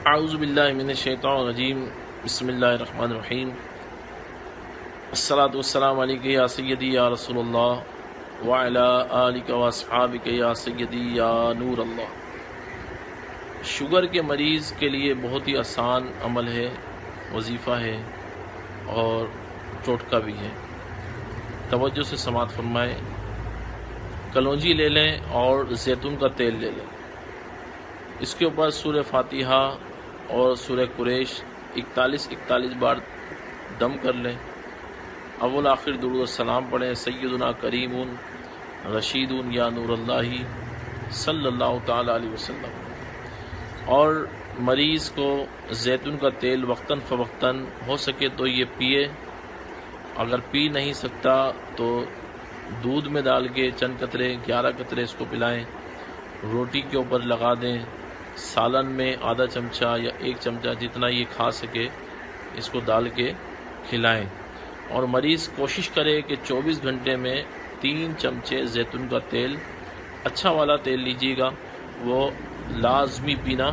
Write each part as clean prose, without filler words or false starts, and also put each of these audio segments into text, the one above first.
اعوذ باللہ من الشیطان الرجیم بسم اللہ الرحمن الرحیم الصلاۃ والسلام علیک یا سیدی یا رسول اللہ وعلی آلک واصحابک یا سیدی یا نور اللہ۔ شوگر کے مریض کے لیے بہت ہی آسان عمل ہے، وظیفہ ہے اور ٹوٹکا بھی ہے۔ توجہ سے سماعت فرمائیں۔ کلونجی لے لیں اور زیتون کا تیل لے لیں، اس کے اوپر سورہ فاتحہ اور سورہ قریش 41 بار دم کر لیں۔ اول آخر درود السلام پڑھیں۔ سیدنا کریم رشید یا نور اللہ صلی اللہ تعالی علیہ وسلم۔ اور مریض کو زیتون کا تیل وقتاً فوقتاً ہو سکے تو یہ پیے، اگر پی نہیں سکتا تو دودھ میں ڈال کے چند قطرے 11 قطرے اس کو پلائیں، روٹی کے اوپر لگا دیں، سالن میں آدھا چمچہ یا 1 چمچہ جتنا یہ کھا سکے اس کو ڈال کے کھلائیں۔ اور مریض کوشش کرے کہ 24 گھنٹے میں 3 چمچے زیتون کا تیل، اچھا والا تیل لیجیے گا، وہ لازمی پینا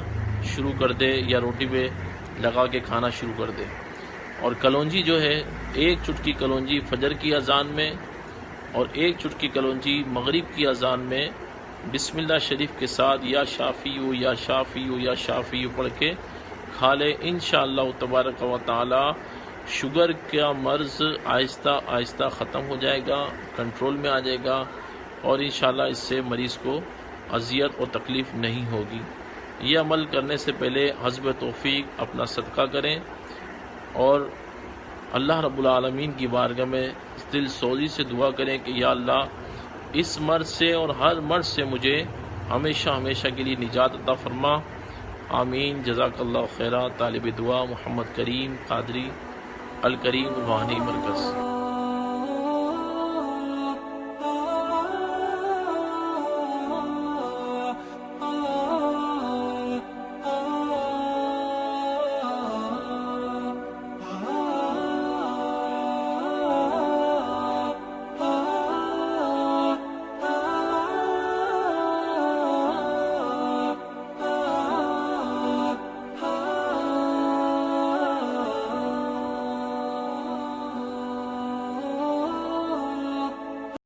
شروع کر دے یا روٹی پہ لگا کے کھانا شروع کر دے۔ اور کلونجی جو ہے، 1 چٹکی کلونجی فجر کی اذان میں اور 1 چٹکی کلونجی مغرب کی اذان میں بسم اللہ شریف کے ساتھ یا شافیو یا شافیو یا شافیو پڑھ کے کھا لے۔ انشاءاللہ تبارک و تعالی شوگر کا مرض آہستہ آہستہ ختم ہو جائے گا، کنٹرول میں آ جائے گا، اور انشاءاللہ اس سے مریض کو اذیت اور تکلیف نہیں ہوگی۔ یہ عمل کرنے سے پہلے حسب توفیق اپنا صدقہ کریں اور اللہ رب العالمین کی بارگاہ میں دل سوزی سے دعا کریں کہ یا اللہ اس مرض سے اور ہر مرض سے مجھے ہمیشہ کے لیے نجات عطا فرما۔ آمین۔ جزاک اللہ خیرہ۔ طالب دعا محمد کریم قادری، الکریم روحانی مرکز۔